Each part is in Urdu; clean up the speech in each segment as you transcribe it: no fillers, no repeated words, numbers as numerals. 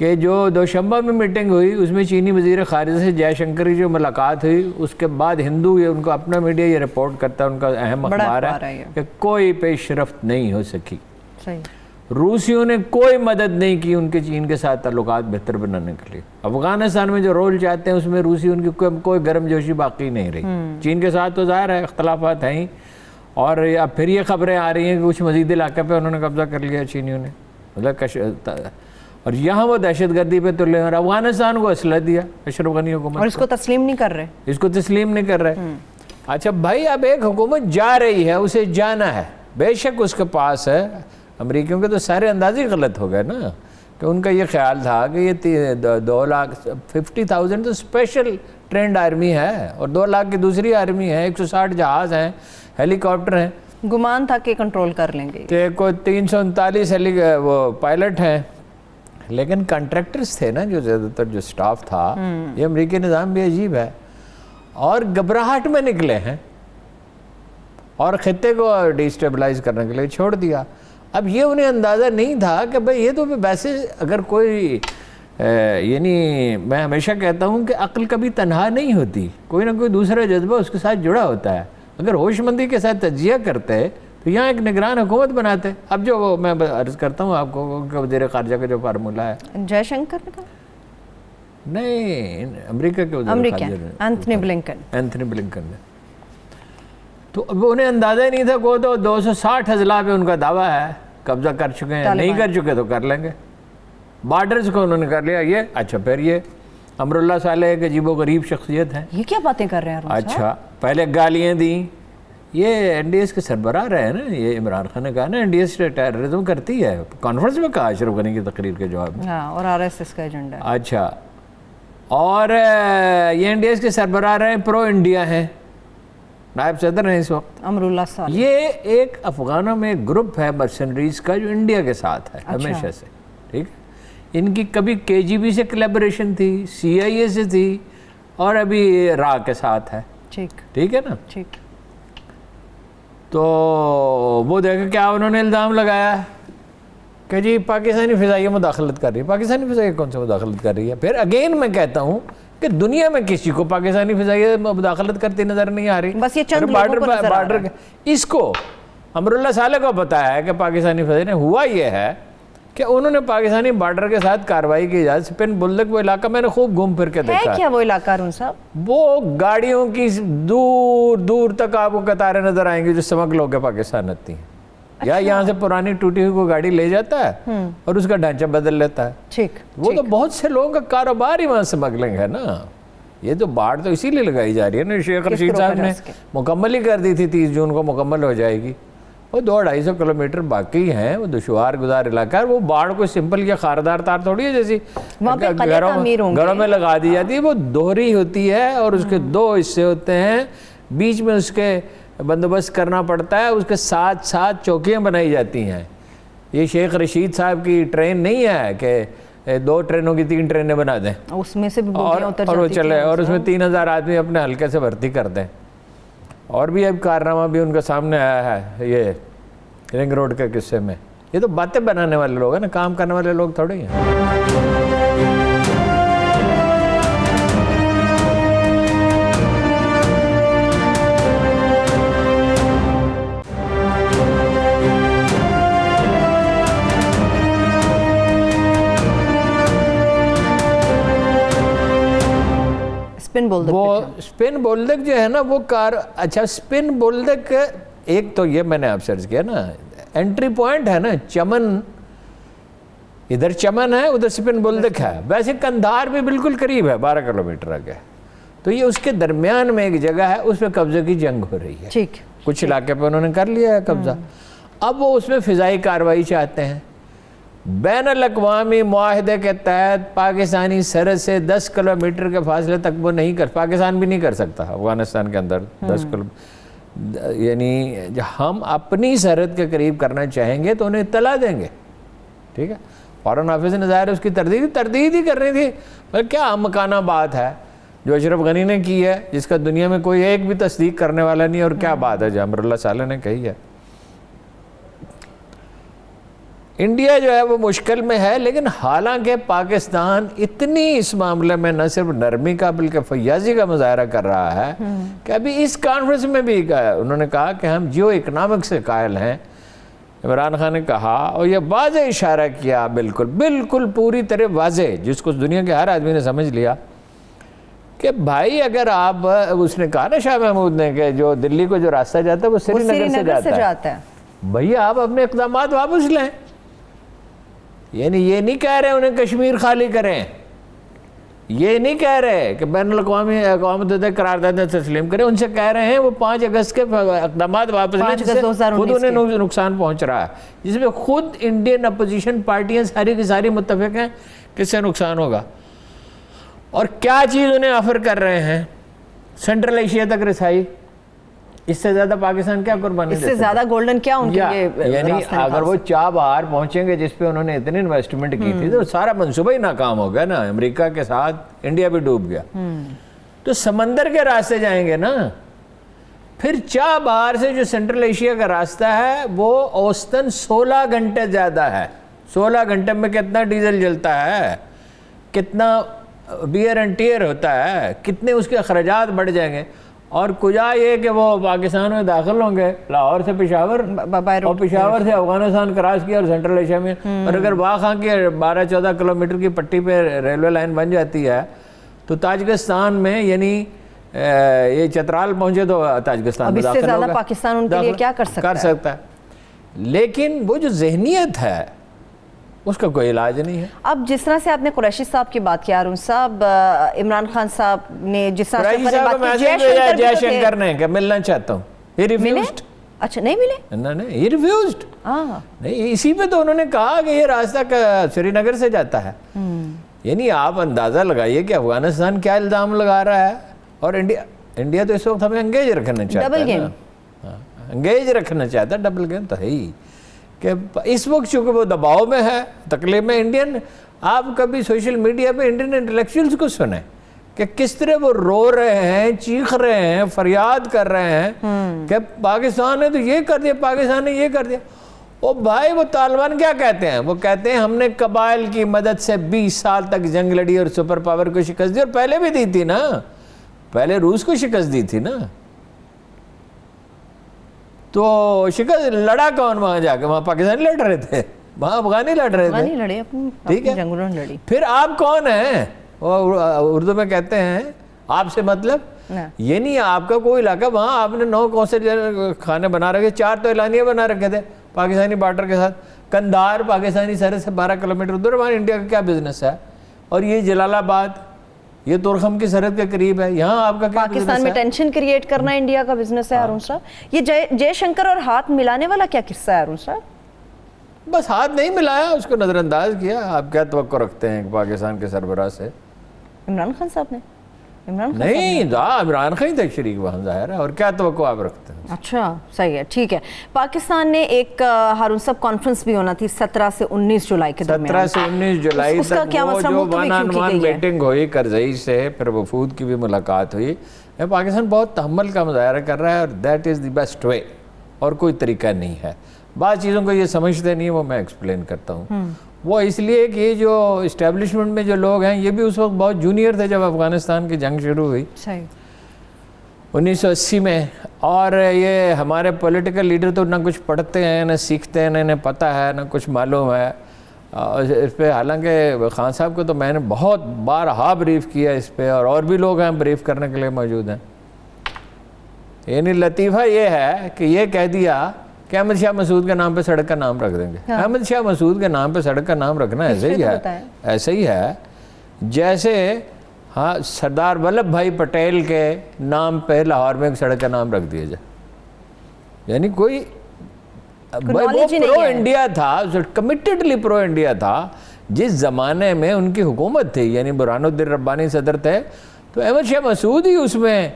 کہ جو دوشنبہ میں میٹنگ ہوئی اس میں چینی وزیر خارجہ سے جے شنکر کی جو ملاقات ہوئی، اس کے بعد ہندو یہ ان کو اپنا میڈیا یہ رپورٹ کرتا ہے، ان کا اہم اخبار ہے کہ کوئی پیش رفت نہیں ہو سکی. روسیوں نے کوئی مدد نہیں کی ان کے چین کے ساتھ تعلقات بہتر بنانے کے لیے. افغانستان میں جو رول چاہتے ہیں اس میں روسی ان کی کوئی گرم جوشی باقی نہیں رہی. چین کے ساتھ تو ظاہر ہے اختلافات ہیں ہی، اور اب پھر یہ خبریں آ رہی ہیں کہ کچھ مزید علاقے پہ انہوں نے قبضہ کر لیا چینیوں نے، مطلب اور یہاں وہ دہشت گردی پہ تلے ہیں، اور افغانستان کو اسلحہ دیا اشرف غنی حکومت، اور اس کو تسلیم نہیں کر رہے. اس کو تسلیم نہیں کر رہے. اچھا بھائی، اب ایک حکومت جا رہی ہے، اسے جانا ہے، بے شک اس کے پاس ہے. امریکیوں کے تو سارے اندازی غلط ہو گئے نا، کہ ان کا یہ خیال تھا کہ یہ 2,50,000 تو اسپیشل ٹرینڈ آرمی ہے، اور 2 لاکھ کی دوسری آرمی ہے، 160 جہاز ہیں، ہیلی کاپٹر ہیں. گمان تھا کہ کنٹرول کر لیں گے، کہ کوئی 339 وہ پائلٹ ہیں، لیکن کنٹریکٹرز تھے نا جو زیادہ تر، جو سٹاف تھا. یہ امریکی نظام بھی عجیب ہے، اور گھبراہٹ میں نکلے ہیں اور خطے کو ڈیسٹیبلائز کرنے کے لیے چھوڑ دیا. اب یہ انہیں اندازہ نہیں تھا کہ بھئی یہ تو ویسے اگر کوئی یعنی میں ہمیشہ کہتا ہوں کہ عقل کبھی تنہا نہیں ہوتی، کوئی نہ کوئی دوسرا جذبہ اس کے ساتھ جڑا ہوتا ہے. اگر ہوش مندی کے ساتھ تجزیہ کرتے تو یہاں ایک نگران حکومت بناتے. اب جو میں عرض کرتا ہوں آپ کو کہ وزیر خارجہ کا جو فارمولہ ہے، جے شنکر نے کہا نہیں، امریکہ کے وزیر خارجہ نے، اینتھنی بلنکن نے. تو اب انہیں اندازہ ہی نہیں تھا. کو تو 260 اضلاع پہ ان کا دعویٰ ہے قبضہ کر چکے ہیں، نہیں کر چکے تو کر لیں گے. بارڈرز کو انہوں نے کر لیا. یہ اچھا پھر یہ امراللہ صالح ایک عجیب و غریب شخصیت ہے. یہ کیا باتیں کر رہے ہیں؟ اچھا پہلے گالیاں دیں. یہ این ڈی ایس کے سربراہ رہے ہیں نا، یہ عمران خان نے کہا نا این ڈی ایس ٹیررزم کرتی ہے، کانفرنس میں کہا اشرف غنی کی تقریر کے جواب میں. اور آر ایس ایس کا ایجنڈا. اچھا، اور یہ این ڈی ایس کے سربراہ رہے ہیں، پرو انڈیا ہیں، نائب صدر ہیں اس وقت امراللہ صالح. یہ ایک افغانوں میں گروپ ہے مرسنریز کا جو انڈیا کے ساتھ ہے ہمیشہ سے. ٹھیک ہے، ان کی کبھی کے جی بی سے کلیبریشن تھی، سی آئی اے سے تھی، اور ابھی را کے ساتھ ہے. ٹھیک ہے نا. ٹھیک. تو وہ دیکھیں کیا انہوں نے الزام لگایا کہ جی پاکستانی فضائیہ مداخلت کر رہی ہے. پاکستانی فضائیہ کون سے مداخلت کر رہی ہے؟ پھر اگین میں کہتا ہوں کہ دنیا میں کسی کو پاکستانی فضائیہ مداخلت کرتی نظر نہیں آ رہی. بس یہ چند لوگوں کو نظر آ رہا ہے. اس کو امراللہ صالح کو پتا ہے کہ پاکستانی فضائیہ نے. ہوا یہ ہے کہ انہوں نے پاکستانی بارڈر کے ساتھ کارروائی کی اجازت. سپن بلدک وہ علاقہ میں نے خوب گھوم پھر کے دیکھا ہے. کیا وہ علاقہ ارون صاحب؟ وہ گاڑیوں کی دور دور تک آپ کو قطاریں نظر آئیں گی جو سمگل ہو کے پاکستان آتی ہیں. یا یہاں سے پرانی ٹوٹی ہوئی کو گاڑی لے جاتا ہے اور اس کا ڈھانچہ بدل لیتا ہے. ٹھیک. وہ تو بہت سے لوگوں کا کاروبار ہی وہاں سمگلنگ ہے نا. یہ تو باڑ تو اسی لیے لگائی جا رہی ہے نا. شیخ رشید صاحب نے مکمل ہی کر دی تھی، 30 جون کو مکمل ہو جائے گی. وہ 200-250 کلومیٹر باقی ہیں، وہ دشوار گزار علاقہ ہے. وہ باڑ کو سمپل یا خاردار تار تھوڑی ہے جیسی گھروں میں لگا دی جاتی ہے. وہ دوہری ہوتی ہے اور اس کے 2 حصے ہوتے ہیں، بیچ میں اس کے بندوبست کرنا پڑتا ہے. اس کے ساتھ ساتھ چوکیاں بنائی جاتی ہیں. یہ شیخ رشید صاحب کی ٹرین نہیں ہے کہ 2 ٹرینوں کی 3 ٹرینیں بنا دیں، اس میں سے بھی بوگیاں اتر اور وہ جاتی چلے، اور اس میں 3000 آدمی اپنے حلقے سے بھرتی کر دیں. اور بھی اب کارنامہ بھی ان کا سامنے آیا ہے یہ رنگ روڈ کے قصے میں. یہ تو باتیں بنانے والے لوگ ہیں نا، کام کرنے والے لوگ تھوڑے ہیں. وہ اسپن بولدک جو ہے نا وہ اچھا اسپن بولدک ایک تو یہ میں نے آپ سرچ کیا نا، انٹری پوائنٹ ہے نا چمن، ادھر چمن ہے ادھر اسپن بولدک ہے. ویسے کندھار بھی بالکل قریب ہے، 12 کلومیٹر آگے. تو یہ اس کے درمیان میں ایک جگہ ہے، اس پہ قبضے کی جنگ ہو رہی ہے. کچھ علاقے پہ انہوں نے کر لیا ہے قبضہ. اب وہ اس میں فضائی کارروائی چاہتے ہیں. بین الاقوامی معاہدے کے تحت پاکستانی سرحد سے 10 کلومیٹر کے فاصلے تک وہ نہیں پاکستان بھی نہیں کر سکتا افغانستان کے اندر 10 کلومیٹر. یعنی ہم اپنی سرحد کے قریب کرنا چاہیں گے تو انہیں اطلاع دیں گے. ٹھیک ہے. فوراً آفس نے ظاہر اس کی تردید ہی کر رہی تھی. مطلب کیا مکانہ بات ہے جو اشرف غنی نے کی ہے، جس کا دنیا میں کوئی ایک بھی تصدیق کرنے والا نہیں. اور کیا بات ہے جو امراللہ صالح نے کہی ہے. انڈیا جو ہے وہ مشکل میں ہے، لیکن حالانکہ پاکستان اتنی اس معاملے میں نہ صرف نرمی کا بلکہ فیاضی کا مظاہرہ کر رہا ہے کہ ابھی اس کانفرنس میں بھی انہوں نے کہا کہ ہم جیو اکنامک سے قائل ہیں. عمران خان نے کہا اور یہ واضح اشارہ کیا، بالکل پوری طرح واضح، جس کو دنیا کے ہر آدمی نے سمجھ لیا کہ بھائی اگر آپ، اس نے کہا نا شاہ محمود نے کہ جو دلی کو جو راستہ جاتا ہے وہ سری نگر سے جاتا ہے، بھیا آپ اپنے اقدامات واپس لیں. یعنی یہ نہیں کہہ رہے انہیں کشمیر خالی کریں، یہ نہیں کہہ رہے کہ بین الاقوامی اقوام متحدہ قراردادیں تسلیم کریں، ان سے کہہ رہے ہیں وہ 5 اگست کے اقدامات واپس لیں، جس سے خود انہیں نقصان پہنچ رہا ہے، جس میں خود انڈین اپوزیشن پارٹیاں ساری کی ساری متفق ہیں کہ اس سے نقصان ہوگا. اور کیا چیز انہیں آفر کر رہے ہیں؟ سینٹرل ایشیا تک رسائی. اس سے زیادہ پاکستان کیا قربانی اس سے زیادہ گولڈن کیا ان کے لیے؟ یعنی اگر وہ چابہار پہنچیں گے جس پہ انہوں نے اتنی انویسٹمنٹ کی تھی تو سارا منصوبہ ہی ناکام ہو گیا نا. امریکہ کے ساتھ انڈیا بھی ڈوب گیا. تو سمندر کے راستے جائیں گے نا. پھر چابہار سے جو سینٹرل ایشیا کا راستہ ہے وہ اوسطاً 16 گھنٹے زیادہ ہے. 16 گھنٹے میں کتنا ڈیزل جلتا ہے، کتنا بیئر اینڈ ٹیئر ہوتا ہے، کتنے اس کے اخراجات بڑھ جائیں گے. اور کجا یہ کہ وہ پاکستان میں داخل ہوں گے لاہور سے پشاور، اور پشاور سے افغانستان کراس کیا اور سینٹرل ایشیا میں. اور اگر واخان کی 12-14 کلومیٹر کی پٹی پہ ریلوے لائن بن جاتی ہے تو تاجکستان میں، یعنی یہ چترال پہنچے تو تاجکستان میں داخل ہوگا. اب اس سے زیادہ پاکستان ان کے لیے کیا کر سکتا ہے؟ لیکن وہ جو ذہنیت ہے اس کا کوئی علاج نہیں ہے. اب جس طرح سے آپ نے قریشی صاحب کی بات کی، ہارون صاحب، عمران خان صاحب نے جس طرح قریشی صاحب جے شنکر نے کہ ملنا چاہتا ہوں، ہی ریفیوزڈ. اچھا نہیں ملے؟ نہیں، ہی ریفیوزڈ. نہیں، اسی پہ تو انہوں نے کہا کہ یہ راستہ سری نگر سے جاتا ہے. یعنی آپ اندازہ لگائیے کہ افغانستان کیا الزام لگا رہا ہے. اور انڈیا تو اس وقت ہمیں انگیج رکھنا چاہتا ہے، ڈبل گیم انگیج رکھنا چاہتا ہے. ڈبل گیم تو ہے ہی کہ اس وقت چونکہ وہ دباؤ میں ہے، تکلیف میں. انڈین، آپ کبھی سوشل میڈیا پہ انڈین انٹلیکچوئلز کو سنیں کہ کس طرح وہ رو رہے ہیں، چیخ رہے ہیں، فریاد کر رہے ہیں کہ پاکستان نے تو یہ کر دیا، پاکستان نے یہ کر دیا. او بھائی، وہ طالبان کیا کہتے ہیں؟ وہ کہتے ہیں ہم نے قبائل کی مدد سے 20 سال تک جنگ لڑی اور سپر پاور کو شکست دی، اور پہلے بھی دی تھی نا، پہلے روس کو شکست دی تھی نا. تو شکست لڑا کون وہاں جا کے؟ وہاں پاکستانی لڑ رہے تھے، وہاں افغانی لڑ رہے تھے. ٹھیک ہے، پھر آپ کون ہیں؟ اردو میں کہتے ہیں آپ سے مطلب یہ نہیں آپ کا کوئی علاقہ. وہاں آپ نے 9 کونسے کھانے بنا رکھے، 4 تو اعلانیہ بنا رکھے تھے پاکستانی بارڈر کے ساتھ. کندھار پاکستانی سرحد سے 12 کلومیٹر دور، وہاں انڈیا کا کیا بزنس ہے؟ اور یہ جلال آباد، یہ تورخم کی سرحد کے قریب ہے، یہاں آپ کا کیا بزنس ہے؟ پاکستان میں ٹینشن کریٹ کرنا انڈیا کا بزنس ہے ہارون صاحب. یہ جے شنکر اور ہاتھ ملانے والا کیا قصہ ہے ہارون صاحب؟ بس ہاتھ نہیں ملایا، اس کو نظر انداز کیا. آپ کیا توقع رکھتے ہیں پاکستان کے سربراہ سے؟ عمران خان صاحب نے نہیں، عمران خان تک شریک وہاں ظاہر ہے، اور کیا توقع آپ رکھتے ہیں؟ اچھا صحیح ہے، ٹھیک ہے. پاکستان نے ایک ہارون صاحب کانفرنس بھی ہونا تھی 17 سے 19 جولائی کے درمیان. 17 سے 19 جولائی تک وہ جو ون آن ون میٹنگ ہوئی کرزئی سے، پھر وفود کی بھی ملاقات ہوئی. پاکستان بہت تحمل کا مظاہرہ کر رہا ہے، اور that is the best way, اور کوئی طریقہ نہیں ہے. بعض چیزوں کو یہ سمجھتے نہیں، وہ میں ایکسپلین کرتا ہوں. وہ اس لیے کہ یہ جو اسٹیبلشمنٹ میں جو لوگ ہیں یہ بھی اس وقت بہت جونیئر تھے جب افغانستان کی جنگ شروع ہوئی 1980 میں. اور یہ ہمارے پولیٹیکل لیڈر تو نہ کچھ پڑھتے ہیں، نہ سیکھتے ہیں، نہ انہیں پتہ ہے، نہ کچھ معلوم ہے اس پہ. حالانکہ خان صاحب کو تو میں نے بہت بارہا بریف کیا اس پہ، اور بھی لوگ ہیں بریف کرنے کے لیے موجود ہیں. یعنی لطیفہ یہ ہے کہ یہ کہہ دیا کہ احمد شاہ مسعود کے نام پہ سڑک کا نام رکھ دیں گے. احمد شاہ مسعود کے نام پہ سڑک کا نام رکھنا ایسے ہی ہے جیسے سردار ولبھ بھائی پٹیل کے نام پہ لاہور میں ایک سڑک کا نام رکھ دیا جائے. یعنی کوئی وہ پرو انڈیا تھا، کمیٹڈلی پرو انڈیا تھا. جس زمانے میں ان کی حکومت تھی، یعنی برہان الدین ربانی صدر تھے، تو احمد شاہ مسعود ہی اس میں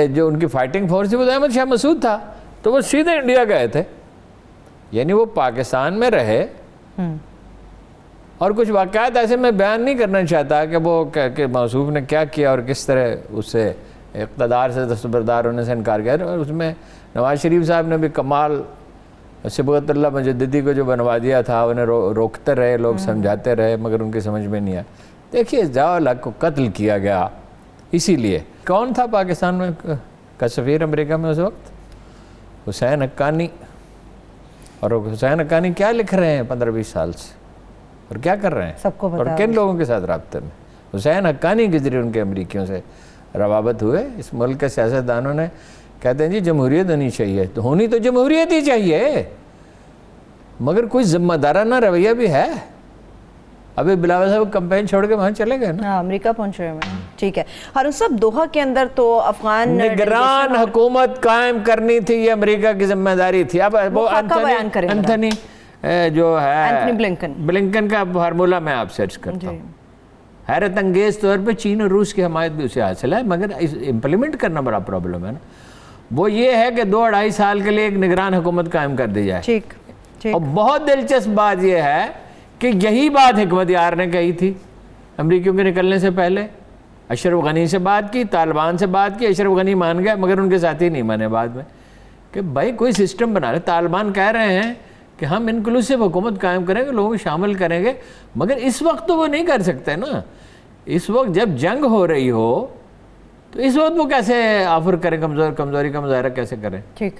جو ان کی فائٹنگ فورس تھی وہ تو احمد شاہ مسعود تھا. تو وہ سیدھے انڈیا گئے تھے. یعنی وہ پاکستان میں رہے. اور کچھ واقعات ایسے میں بیان نہیں کرنا چاہتا کہ وہ کہ موصوف نے کیا کیا اور کس طرح اس سے اقتدار سے دستبردار ہونے سے انکار کیا. اور اس میں نواز شریف صاحب نے بھی کمال صبغت اللہ مجددی کو جو بنوا دیا تھا انہیں روکتے رہے لوگ، سمجھاتے رہے، مگر ان کی سمجھ میں نہیں آیا۔ دیکھیے ضیاء الحق کو قتل کیا گیا اسی لیے۔ کون تھا پاکستان میں کا سفیر امریکہ میں اس وقت؟ حسین حقانی۔ اور حسین حقانی کیا لکھ رہے ہیں 15-20 سال سے اور کیا کر رہے ہیں، سب کو اور کن لوگوں کے ساتھ رابطے میں؟ حسین حقانی کے ذریعے ان کے امریکیوں سے روابط ہوئے۔ اس ملک کے سیاستدانوں نے کہتے ہیں جی جمہوریت ہونی چاہیے، تو ہونی تو جمہوریت ہی چاہیے، مگر کوئی ذمہ دارانہ رویہ بھی ہے۔ ابھی بلاول صاحب کمپین چھوڑ کے وہاں چلے گئے نا، امریکہ پہنچ رہے ہیں۔ ٹھیک ہے ہارون صاحب، دوحہ کے اندر تو افغان نگران حکومت قائم کرنی تھی، یہ امریکہ کی ذمہ داری تھی۔ اب وہ انتھنی جو ہے بلنکن کا فارمولہ میں آپ سرچ کرتا ہوں، حیرت انگیز طور پہ چین اور روس کی حمایت بھی اسے حاصل ہے، مگر امپلیمنٹ کرنا بڑا پرابلم ہے نا۔ وہ یہ ہے کہ 2-2.5 سال کے لیے ایک نگران حکومت قائم کر دی جائے۔ ٹھیک اور بہت دلچسپ بات یہ ہے کہ یہی بات حکمت یار نے کہی تھی امریکیوں کے نکلنے سے پہلے۔ اشرف غنی سے بات کی، طالبان سے بات کی، اشرف غنی مان گئے مگر ان کے ساتھی نہیں مانے بعد میں، کہ بھائی کوئی سسٹم بنا لے۔ طالبان کہہ رہے ہیں کہ ہم انکلوسیو حکومت قائم کریں گے، لوگوں کو شامل کریں گے، مگر اس وقت تو وہ نہیں کر سکتے نا۔ اس وقت جب جنگ ہو رہی ہو تو اس وقت وہ کیسے آفر کریں، کمزوری کا مظاہرہ کیسے کریں؟ ٹھیک،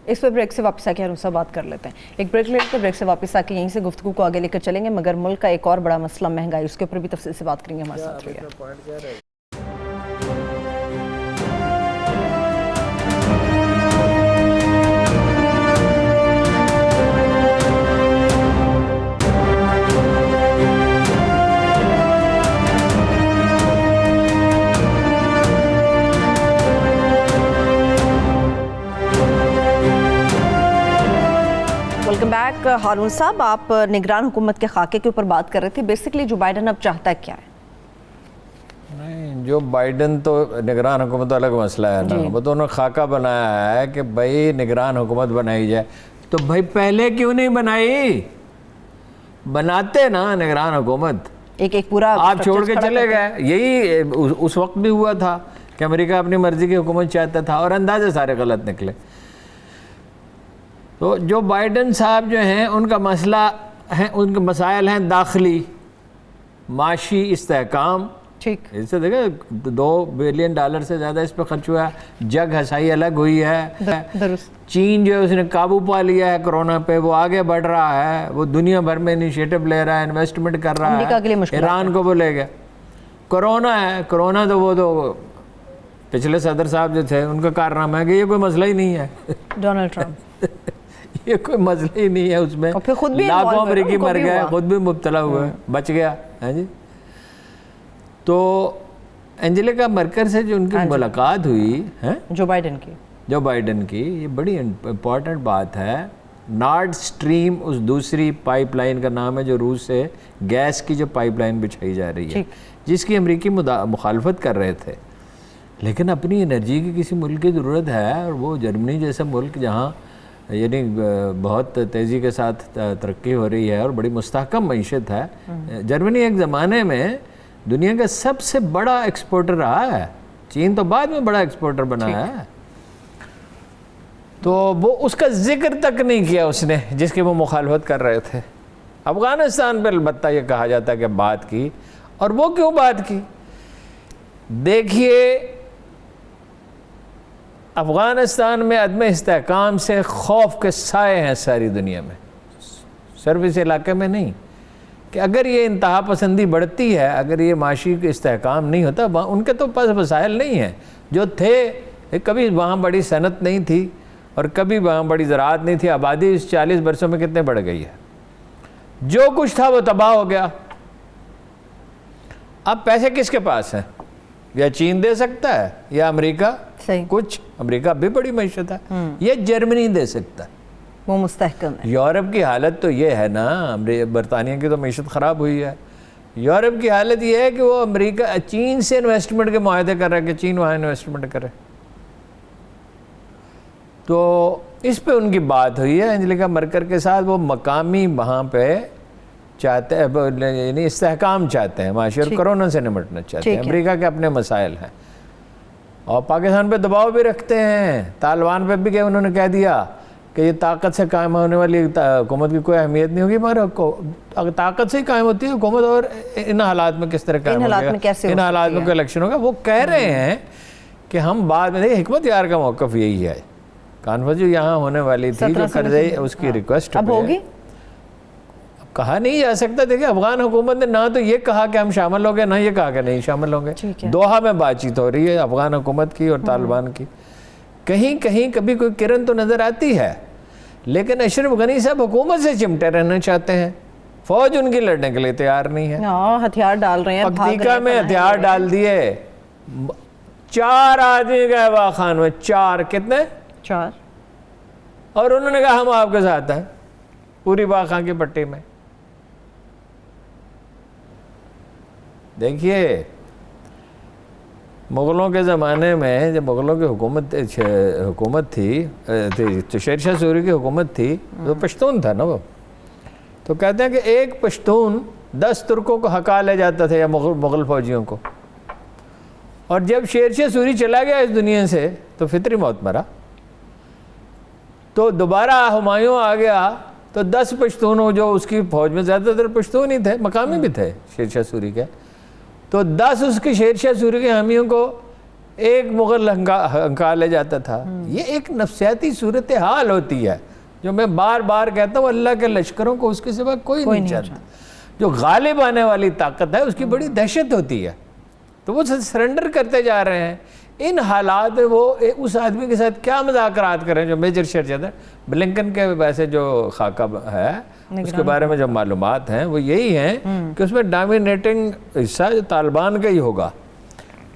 اس پہ بریک سے واپس آ کے ہم سب بات کر لیتے ہیں۔ ایک بریک لے لیتے ہیں، بریک سے واپس آ کے یہیں سے گفتگو کو آگے لے کر چلیں گے، مگر ملک کا ایک اور بڑا مسئلہ مہنگائی، اس کے اوپر بھی تفصیل سے بات کریں گے۔ ہمارے ساتھ رہیے۔ Welcome back. ہارون صاحب، آپ نگران حکومت کے خاکے کے اوپر بات کر رہے تھے۔ بیسکلی جو بائیڈن اب چاہتا ہے کیا ہے؟ نہیں، جو بائیڈن تو نگران حکومت الگ مسئلہ ہے نا، وہ تو انہوں نے خاکہ بنایا ہے کہ بھائی نگران حکومت بنائی جائے، تو بھائی پہلے کیوں نہیں بنائی؟ بناتے نا نگران حکومت، ایک پورا آپ چھوڑ کے چلے گئے۔ یہی اس وقت بھی ہوا تھا کہ امریکہ اپنی مرضی کی حکومت چاہتا تھا اور اندازے سارے غلط نکلے۔ تو جو بائیڈن صاحب جو ہیں ان کا مسئلہ ہے، ان کے مسائل ہیں داخلی، معاشی استحکام۔ ٹھیک، اس سے دیکھیں $2 بلین سے زیادہ اس پہ خرچ ہوا ہے، جگ ہسائی الگ ہوئی ہے۔ درست۔ چین جو ہے اس نے قابو پا لیا ہے کرونا پہ، وہ آگے بڑھ رہا ہے، وہ دنیا بھر میں انیشیٹو لے رہا ہے، انویسٹمنٹ کر رہا ہے۔ ایران کو وہ لے گیا۔ کرونا ہے، کرونا تو وہ تو پچھلے صدر صاحب جو تھے ان کا کارنامہ ہے کہ یہ کوئی مسئلہ ہی نہیں ہے، ڈونلڈ ٹرمپ، یہ کوئی مسئلہ ہی نہیں ہے، اس میں لاکھوں امریکی مر گئے، خود بھی مبتلا ہوئے، بچ گیا ہے جی۔ تو اینجلیکا مرکل سے جو ان کی ملاقات ہوئی ہے جو بائیڈن کی، یہ بڑی امپورٹنٹ بات ہے۔ نارڈ سٹریم اس دوسری پائپ لائن کا نام ہے جو روس سے گیس کی جو پائپ لائن بچھائی جا رہی ہے، جس کی امریکی مخالفت کر رہے تھے، لیکن اپنی انرجی کی کسی ملک کی ضرورت ہے، اور وہ جرمنی جیسا ملک جہاں یعنی بہت تیزی کے ساتھ ترقی ہو رہی ہے اور بڑی مستحکم معیشت ہے۔ جرمنی ایک زمانے میں دنیا کا سب سے بڑا ایکسپورٹر رہا ہے، چین تو بعد میں بڑا ایکسپورٹر بنا ہے، تو وہ اس کا ذکر تک نہیں کیا اس نے جس کی وہ مخالفت کر رہے تھے۔ افغانستان پہ البتہ یہ کہا جاتا ہے کہ بات کی، اور وہ کیوں بات کی؟ دیکھیے افغانستان میں عدم استحکام سے خوف کے سائے ہیں ساری دنیا میں، صرف اس علاقے میں نہیں، کہ اگر یہ انتہا پسندی بڑھتی ہے، اگر یہ معاشی استحکام نہیں ہوتا، ان کے تو پاس وسائل نہیں ہیں جو تھے، کبھی وہاں بڑی صنعت نہیں تھی اور کبھی وہاں بڑی زراعت نہیں تھی، آبادی اس 40 برسوں میں کتنے بڑھ گئی ہے، جو کچھ تھا وہ تباہ ہو گیا۔ اب پیسے کس کے پاس ہیں؟ یا چین دے سکتا ہے یا امریکہ، کچھ امریکہ بھی بڑی معیشت ہے، یہ جرمنی دے سکتا ہے، وہ مستحکم ہے۔ یورپ کی حالت تو یہ ہے نا، برطانیہ کی تو معیشت خراب ہوئی ہے، یورپ کی حالت یہ ہے کہ وہ امریکہ چین سے انویسٹمنٹ کے معاہدے کر رہا ہے کہ چین وہاں انویسٹمنٹ کرے۔ تو اس پہ ان کی بات ہوئی ہے اینجلیکا مرکل کے ساتھ، وہ مقامی وہاں پہ چاہتے ہیں، یعنی استحکام چاہتے ہیں معاشی، اور کرونا سے نمٹنا چاہتے ہیں۔ امریکہ کے اپنے مسائل ہیں اور پاکستان پہ دباؤ بھی رکھتے ہیں، طالبان پہ بھی کہ انہوں نے کہہ دیا کہ یہ طاقت سے قائم ہونے والی حکومت کی کوئی اہمیت نہیں ہوگی، مگر اگر طاقت سے ہی قائم ہوتی ہے حکومت، اور ان حالات میں کس طرح قائم ہوگا، ان حالات میں کوئی الیکشن ہوگا. وہ کہہ رہے ہیں کہ ہم بعد میں دیکھیں، حکمت یار کا موقف یہی ہے. کانفرنس جو یہاں ہونے والی تھی جو قرضے اس کی ریکویسٹ اب ہوگی، کہا نہیں جا سکتا. دیکھیں افغان حکومت نے نہ تو یہ کہا کہ ہم شامل ہوں گے، نہ یہ کہا کہ نہیں شامل ہوں گے. دوحہ میں بات چیت ہو رہی ہے افغان حکومت کی اور طالبان کی. کہیں کہیں کبھی کوئی کرن تو نظر آتی ہے، لیکن اشرف غنی صاحب حکومت سے چمٹے رہنا چاہتے ہیں. فوج ان کی لڑنے کے لیے تیار نہیں ہے. ہتھیار ڈال رہے ہیں، پکتیکا میں ہتھیار ڈال دیے. 4 آدمی گئے واہ خان میں، 4 کتنے 4، اور انہوں نے کہا ہم آپ کے ساتھ ہیں پوری واہ خان کی پٹی میں. دیکھیے مغلوں کے زمانے میں جب مغلوں کی حکومت تھی تو شیر شاہ سوری کی حکومت تھی، وہ پشتون تھا نا وہ. تو کہتے ہیں کہ ایک پشتون 10 ترکوں کو ہکا لے جاتا تھا یا مغل فوجیوں کو. اور جب شیر شاہ سوری چلا گیا اس دنیا سے تو فطری موت مرا. تو دوبارہ ہمایوں آ گیا تو 10 پشتون جو اس کی فوج میں زیادہ تر پشتون ہی تھے، مقامی بھی تھے شیر شاہ سوری کے. تو 10 اس کے شیر شاہ سوری کے حامیوں کو ایک مغل ہنکا لے جاتا تھا. یہ ایک نفسیاتی صورتحال ہوتی ہے جو میں بار بار کہتا ہوں، اللہ کے لشکروں کو اس کے سوا کوئی نہیں چاہتا. جو غالب آنے والی طاقت ہے اس کی بڑی دہشت ہوتی ہے، تو وہ سرنڈر کرتے جا رہے ہیں. ان حالات میں وہ اس آدمی کے ساتھ کیا مذاکرات کریں جو میجر شہزادہ بلنکن کے ویسے جو خاکہ ہے اس کے بارے میں جو معلومات ہیں وہ یہی ہیں کہ اس میں ڈومینیٹنگ حصہ جو طالبان کا ہی ہوگا.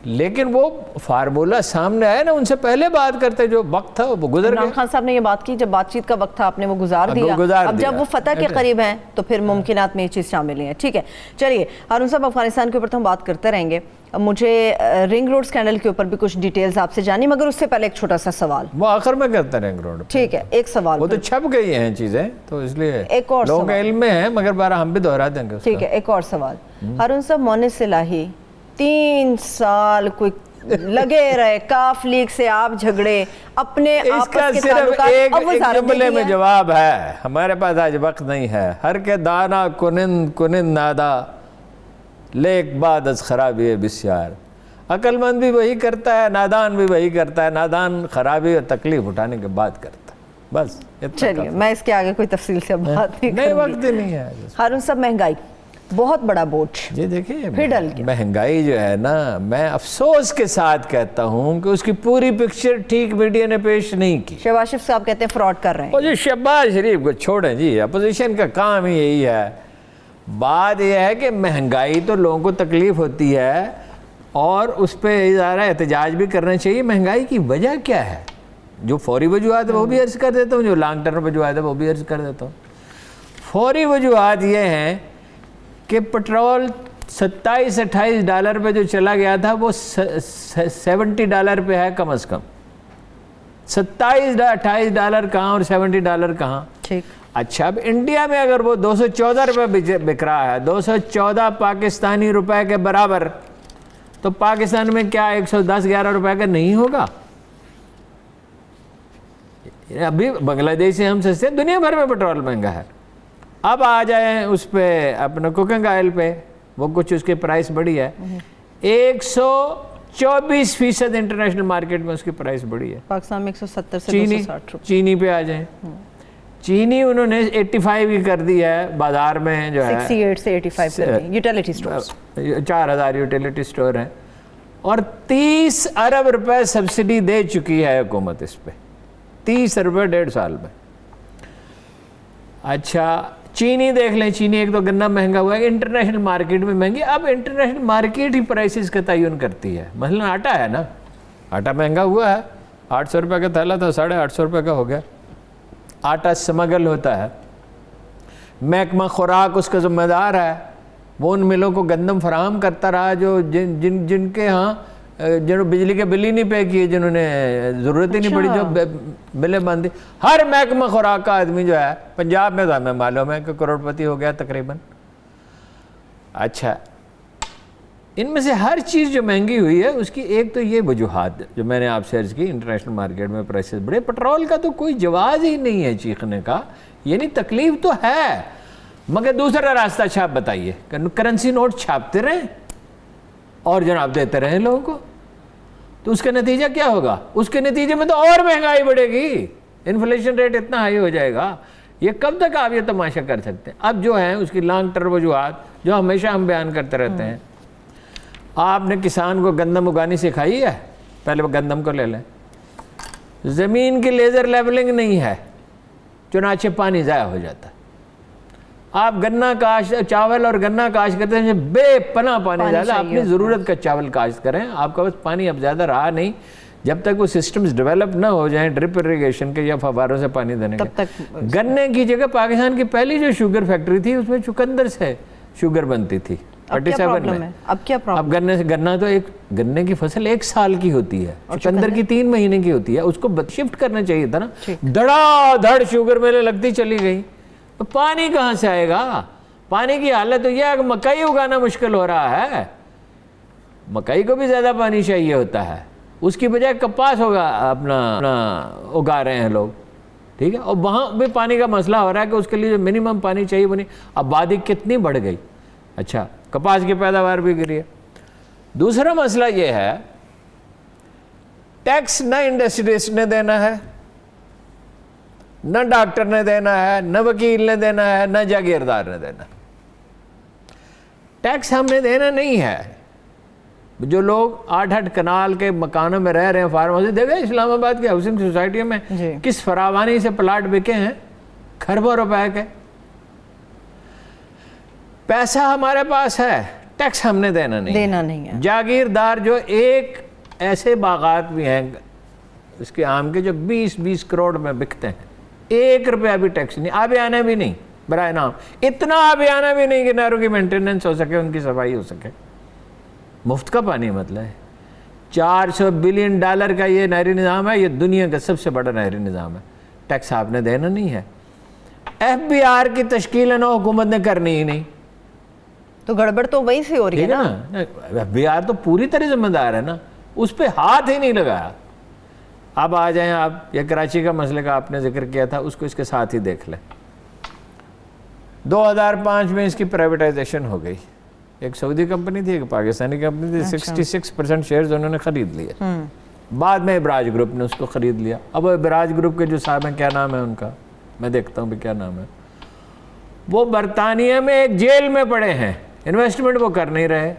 لیکن وہ فارمولہ سامنے آیا نا، ان سے پہلے بات کرتے جو وقت تھا وہ گزر گیا. عمران خان صاحب نے یہ بات کی، جب بات چیت کا وقت تھا آپ نے وہ گزار دیا. اب جب وہ فتح کے قریب ہیں تو پھر ممکنات میں یہ چیز شامل ہیں. ٹھیک ہے، چلیے ہارون صاحب افغانستان کے اوپر تو ہم بات کرتے رہیں گے. مجھے رنگ روڈ اسکینڈل کے اوپر بھی کچھ ڈیٹیلز آپ سے جانی، مگر اس سے پہلے ایک چھوٹا سا سوال. وہ آخر میں کرتے رنگ روڈ. ٹھیک ہے، ایک سوال. وہ تو چھپ گئی ہیں چیزیں تو اس لیے ایک اور لوگوں کے علم میں ہے، مگر بارہ ہم بھی دہرا دیں گے. ٹھیک ہے، ایک اور سوال. ہارون صاحب مونس الہی 3 سال کوئی لگے رہے، کاف لیگ سے آپ جھگڑے، اپنے اس کا صرف ایک جملے میں جواب ہے. ہمارے پاس آج وقت نہیں ہے. ہر کے دانا کنند نادا لیک بعد از خرابی ہے بسیار. عقل مند بھی وہی کرتا ہے، نادان بھی وہی کرتا ہے. نادان خرابی اور تکلیف اٹھانے کے بعد کرتا ہے. بس چلیے میں اس کے آگے کوئی تفصیل سے بات نہیں نہیں، وقت ہی نہیں ہے. ہارون صاحب مہنگائی بہت بڑا بوجھ جی دیکھیے مہنگائی جو ہے نا، میں افسوس کے ساتھ کہتا ہوں کہ اس کی پوری پکچر ٹھیک میڈیا نے پیش نہیں کی. شہباز شریف صاحب کہتے ہیں فراڈ کر رہے ہیں. جی شہباز شریف کو چھوڑیں جی، اپوزیشن کا کام ہی یہی ہے. بات یہ ہے کہ مہنگائی تو لوگوں کو تکلیف ہوتی ہے اور اس پہ ادارہ احتجاج بھی کرنا چاہیے. مہنگائی کی وجہ کیا ہے؟ جو فوری وجوہات ہے وہ بھی عرض کر دیتا ہوں، جو لانگ ٹرم وجوہات ہے وہ بھی عرض کر دیتا ہوں. فوری وجوہات یہ ہیں کہ پٹرول $27-28 پہ جو چلا گیا تھا وہ $70 پہ ہے کم از کم. $27-28 کہاں اور $70 کہاں؟ ٹھیک. اچھا اب انڈیا میں اگر وہ $214 بک رہا ہے، 214 پاکستانی روپے کے برابر، تو پاکستان میں کیا 110-11 روپے کا نہیں ہوگا؟ ابھی بنگلہ دیش سے ہم سستے، دنیا بھر میں پٹرول مہنگا ہے. اب آ جائیں اس پہ اپنا کوکنگ آئل پہ، وہ کچھ اس کی پرائس بڑھی ہے. 124% انٹرنیشنل مارکیٹ میں اس کی پرائس بڑھی ہے. پاکستان میں 170 سے 260 روپے. چینی پہ آ جائیں، چینی انہوں نے 85 کی کر دی ہے بازار میں جو ہے، 68 سے 85 کر دی. یوٹیلیٹی سٹورز 4000 یوٹیلیٹی سٹور ہیں اور 30 ارب روپے سبسڈی دے چکی ہے حکومت اس پہ. 30 ارب 1.5 سال میں. اچھا چینی دیکھ لیں، چینی ایک تو گنا مہنگا ہوا ہے، انٹرنیشنل مارکیٹ میں مہنگی. اب انٹرنیشنل مارکیٹ ہی پرائسز کا تعین کرتی ہے. مثلا آٹا ہے نا، آٹا مہنگا ہوا ہے. 800 روپے کا تھیلا تھا، 850 روپے کا ہو گیا. آٹا سمگل ہوتا ہے. محکمہ خوراک اس کا ذمہ دار ہے. وہ ان ملوں کو گندم فراہم کرتا رہا جو جن کے ہاں جنہوں بجلی کے بل ہی نہیں پے کیے، جنہوں نے ضرورت ہی نہیں پڑی جو بلیں باندھی. ہر محکمہ خوراک کا آدمی جو ہے پنجاب میں تو ہمیں معلوم ہے کہ کروڑ پتی ہو گیا تقریباً. اچھا ان میں سے ہر چیز جو مہنگی ہوئی ہے اس کی ایک تو یہ وجوہات جو میں نے آپ سے عرض کی، انٹرنیشنل مارکیٹ میں پرائسز بڑے، پٹرول کا تو کوئی جواز ہی نہیں ہے چیخنے کا، یعنی تکلیف تو ہے، مگر دوسرا راستہ چھاپ بتائیے، کرنسی نوٹ چھاپتے رہیں اور جناب دیتے رہیں لوگوں کو، تو اس کا نتیجہ کیا ہوگا؟ اس کے نتیجے میں تو اور مہنگائی بڑھے گی، انفلیشن ریٹ اتنا ہائی ہو جائے گا، یہ کب تک آپ یہ تماشا کر سکتے ہیں؟ اب جو ہیں اس کی لانگ ٹرم وجوہات جو ہمیشہ ہم بیان کرتے رہتے ہیں، آپ نے کسان کو گندم اگانی سکھائی ہے؟ پہلے وہ گندم کو لے لیں، زمین کی لیزر لیولنگ نہیں ہے، چنانچہ پانی ضائع ہو جاتا ہے، آپ گنا کاشت، چاول اور گنا کاشت کرتے ہیں، بے پناہ پانی زیادہ، اپنی ضرورت کا چاول کاشت کریں، آپ کا بس پانی اب زیادہ رہا نہیں، جب تک وہ سسٹمز ڈیولپ نہ ہو جائیں ڈرپ اریگیشن کے یا فواروں سے پانی دینے کے، گنے کی جگہ پاکستان کی پہلی جو شوگر فیکٹری تھی اس میں چقندر سے شوگر بنتی تھی 47 میں۔ اب کیا پرابلم؟ اب گنا تو گنے کی فصل 1 سال کی ہوتی ہے، چقندر کی 3 مہینے کی ہوتی ہے، اس کو شفٹ کرنا چاہیے تھا نا، دھڑا دھڑ شوگر میلے لگتی چلی گئی، پانی کہاں سے آئے گا؟ پانی کی حالت تو یہ ہے کہ مکئی اگانا مشکل ہو رہا ہے، مکئی کو بھی زیادہ پانی چاہیے ہوتا ہے، اس کی بجائے کپاس ہوگا اپنا اگا رہے ہیں لوگ، ٹھیک ہے، اور وہاں بھی پانی کا مسئلہ ہو رہا ہے کہ اس کے لیے جو منیمم پانی چاہیے وہ نہیں، آبادی کتنی بڑھ گئی، اچھا کپاس کی پیداوار بھی گری ہے۔ دوسرا مسئلہ یہ ہے ٹیکس نہ انڈسٹریز نے دینا ہے، نہ ڈاکٹر نے دینا ہے، نہ وکیل نے دینا ہے، نہ جاگیردار نے دینا، ٹیکس ہم نے دینا نہیں ہے۔ جو لوگ 8 کنال کے مکانوں میں رہ رہے ہیں، فارم ہاؤس دیکھیں اسلام آباد کی ہاؤسنگ سوسائٹی میں کس فراوانی سے پلاٹ بکے ہیں، کھربوں روپے کے، پیسہ ہمارے پاس ہے، ٹیکس ہم نے دینا نہیں ہے۔ جاگیردار جو ایک ایسے باغات بھی ہیں اس کے آم کے جو 20 کروڑ میں بکتے ہیں، 1 روپیہ بھی ٹیکس نہیں، آبی آنا بھی نہیں، برائے نام اتنا آبی آنا بھی نہیں کہ نہروں کی مینٹیننس ہو سکے، ان کی صفائی ہو سکے، مفت کا پانی مطلب ہے۔ $400 بلین کا یہ نہری نظام ہے، یہ دنیا کا سب سے بڑا نہری نظام ہے، ٹیکس آپ نے دینا نہیں ہے۔ FBR کی تشکیل نو حکومت نے کرنی ہی نہیں، تو گڑبڑ تو وہی سے ہو رہی ہے نا۔ FBR تو پوری طرح ذمہ دار ہے نا، اس پہ ہاتھ ہی نہیں لگایا۔ اب آ جائیں آپ، یہ کراچی کا مسئلے کا آپ نے ذکر کیا تھا، اس کو اس کے ساتھ ہی دیکھ لیں۔ 2005 میں اس کی پرائیویٹائزیشن ہو گئی، ایک سعودی کمپنی تھی، ایک پاکستانی کمپنی تھی، 66% شیئرز انہوں نے خرید لیے، بعد میں ابراج گروپ نے اس کو خرید لیا۔ اب ابراج گروپ کے جو صاحب ہیں، کیا نام ہے ان کا، میں دیکھتا ہوں بھی کیا نام ہے، وہ برطانیہ میں ایک جیل میں پڑے ہیں، انویسٹمنٹ وہ کر نہیں رہے،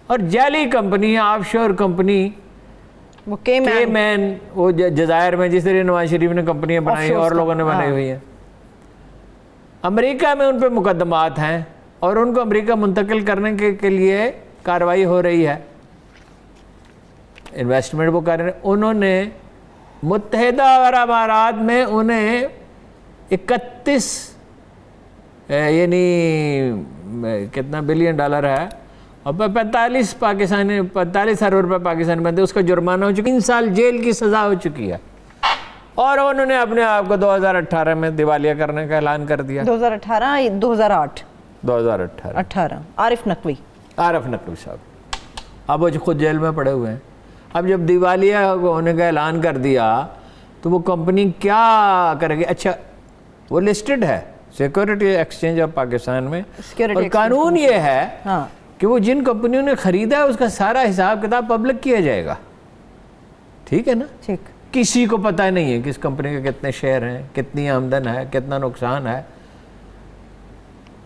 اور جعلی کمپنی ہے، آف شور کمپنی، وہ کیمین، وہ جزائر میں، جس طرح نواز شریف نے کمپنیاں بنائی اور لوگوں نے بنائی ہوئی ہیں، امریکہ میں ان پہ مقدمات ہیں اور ان کو امریکہ منتقل کرنے کے لیے کارروائی ہو رہی ہے، انویسٹمنٹ وہ کر رہے ہیں۔ انہوں نے متحدہ عرب امارات میں انہیں 31 یعنی کتنا بلین ڈالر ہے، اور 45 ارب روپے پاکستانی بنتے، اس کا جرمانہ ہو چکا، 3 سال جیل کی سزا ہو چکی ہے، اور انہوں نے اپنے آپ کو 2018 میں دیوالیہ کرنے کا اعلان کر دیا۔ 2018 عارف نقوی صاحب، اب وہ خود جیل میں پڑے ہوئے ہیں۔ اب جب دیوالیہ ہونے کا اعلان کر دیا تو وہ کمپنی کیا کرے گی؟ اچھا وہ لسٹڈ ہے سیکورٹی ایکسچینج آف پاکستان میں، اور قانون یہ ہے کہ وہ جن کمپنیوں نے خریدا ہے اس کا سارا حساب کتاب پبلک کیا جائے گا، ٹھیک ہے نا؟ ٹھیک، کسی کو پتہ نہیں ہے کہ اس کمپنی کے کتنے شیئر ہیں، کتنی آمدن ہے، کتنا نقصان ہے۔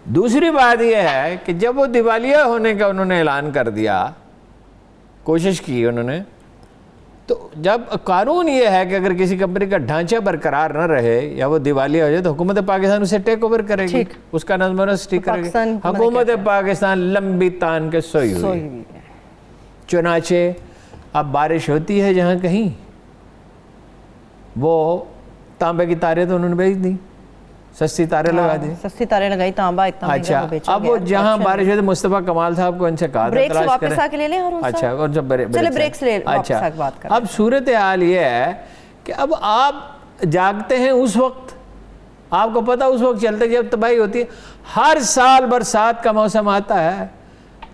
دوسری بات یہ ہے کہ جب وہ دیوالیہ ہونے کا انہوں نے اعلان کر دیا، کوشش کی انہوں نے، تو جب قانون یہ ہے کہ اگر کسی کمپنی کا ڈھانچہ برقرار نہ رہے یا وہ دیوالیہ ہو جائے تو حکومت پاکستان اسے ٹیک اوور کرے گی، اس کا نظم و نسق ٹھیک کرے گی۔ حکومت پاکستان لمبی تان کے سوئی ہوئی، چنانچہ اب بارش ہوتی ہے جہاں کہیں، وہ تانبے کی تاریں تو انہوں نے بیچ دی، سستی تاریں لگا دی، سستی تاریں لگائی، تانبا اتنا اچھا اب وہ جہاں بارش ہوئی مصطفیٰ کمال صاحب کو ان سے کہا تھا بریکس واپس آ کے لے لیں، اچھا ان سے چلے بریکس لے اچھا بات کریں۔ اب صورتحال یہ ہے کہ اب آپ جاگتے ہیں اس وقت، آپ کو پتہ اس وقت چلتے جب تباہی ہوتی ہے، ہر سال برسات کا موسم آتا ہے،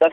10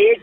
1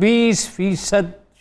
20%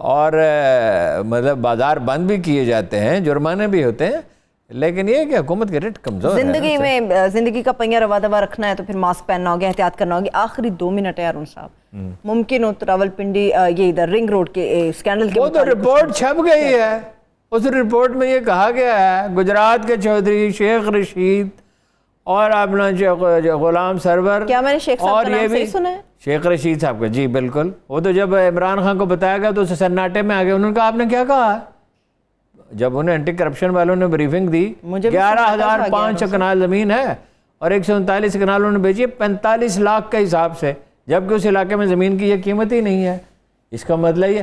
اور مطلب بازار بند بھی کیے جاتے ہیں, جرمانے بھی ہوتے ہیں, لیکن یہ کہ حکومت کے ریٹ کمزور ہے. زندگی میں زندگی کا پہیہ روا دوا رکھنا ہے تو پھر ماسک پہننا ہوگا, احتیاط کرنا ہوگی. آخری 2 منٹ ہے ہارون صاحب, ممکن ہو راولپنڈی یہ ادھر رنگ روڈ کے اسکینڈل کے وہ تو رپورٹ چھپ گئی ہے, اس رپورٹ میں یہ کہا گیا ہے گجرات کے چودھری شیخ رشید اور اپنا غلام سرور, کیا میں نے شیخ صاحب کا نام صحیح سنا ہے؟ شیخ رشید صاحب کا, جی بالکل. وہ تو جب عمران خان کو بتایا گیا تو اسے سناٹے میں آ گئے. انہوں نے کہا آپ نے کیا کہا؟ جب انہیں اینٹی کرپشن والوں نے بریفنگ دی 11,005 کنال زمین ہے اور 139 کنال انہوں نے بیچی 45 لاکھ کے حساب سے, جبکہ اس علاقے میں زمین کی یہ قیمت ہی نہیں ہے. اس کا مطلب یہ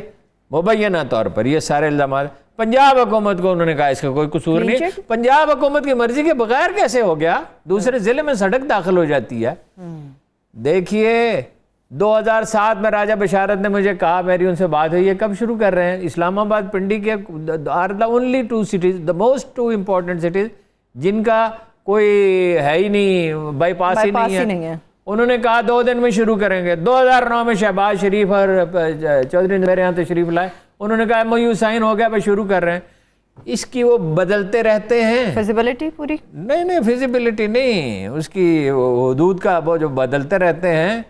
مبینہ طور پر یہ سارے الزامات پنجاب حکومت کو انہوں نے کہا اس کا کوئی قصور نہیں. پنجاب حکومت کی مرضی کے بغیر کیسے ہو گیا؟ دوسرے ضلع میں سڑک داخل ہو جاتی ہے. دیکھیے 2007 میں راجہ بشارت نے مجھے کہا, میری ان سے بات ہوئی, یہ کب شروع کر رہے ہیں؟ اسلام آباد پنڈی کے are the only 2 cities, the most 2 important cities جن کا کوئی ہے ہی نہیں, بائی پاس ہی نہیں ہے. انہوں نے کہا 2 دن میں شروع کریں گے. 2009 میں شہباز شریف اور چودھری میرے یہاں تشریف لائے, انہوں نے کہا MOU سائن ہو گیا, شروع کر رہے ہیں. اس کی وہ بدلتے رہتے ہیں, فیزیبلٹی پوری نہیں فیزیبلٹی نہیں, اس کی حدود کا وہ جو بدلتے رہتے ہیں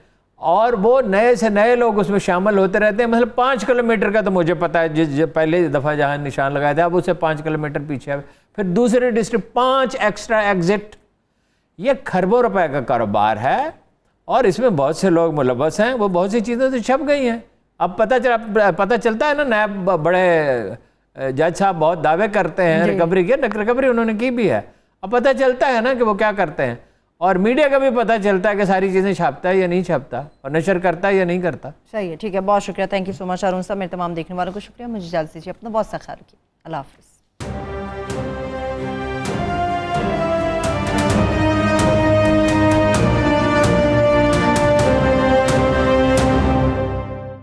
اور وہ نئے سے نئے لوگ اس میں شامل ہوتے رہتے ہیں. مثلا 5 کلومیٹر کا تو مجھے پتا ہے, جس پہلے دفعہ جہاں نشان لگایا تھا اب اسے 5 کلومیٹر پیچھے ہے. پھر دوسرے ڈسٹرکٹ 5 ایکسٹرا ایگزٹ. یہ کھربوں روپے کا کاروبار ہے اور اس میں بہت سے لوگ ملوث ہیں. وہ بہت سی چیزیں تو چھپ گئی ہیں. اب پتہ چلتا ہے نا, نائب بڑے جج صاحب بہت دعوے کرتے ہیں ریکوری کے, ریکوری انہوں نے کی بھی ہے. اب پتہ چلتا ہے نا کہ وہ کیا کرتے ہیں, اور میڈیا کا بھی پتہ چلتا ہے کہ ساری چیزیں چھاپتا ہے یا نہیں چھاپتا اور نشر کرتا ہے یا نہیں کرتا. صحیح ہے, ٹھیک ہے, بہت شکریہ, تھینک یو سو مچ ہارون صاحب. میرے تمام دیکھنے والوں کو شکریہ, مجھے اجازت دیجیے, اپنا بہت سا خیال رکھیے. اللہ حافظ.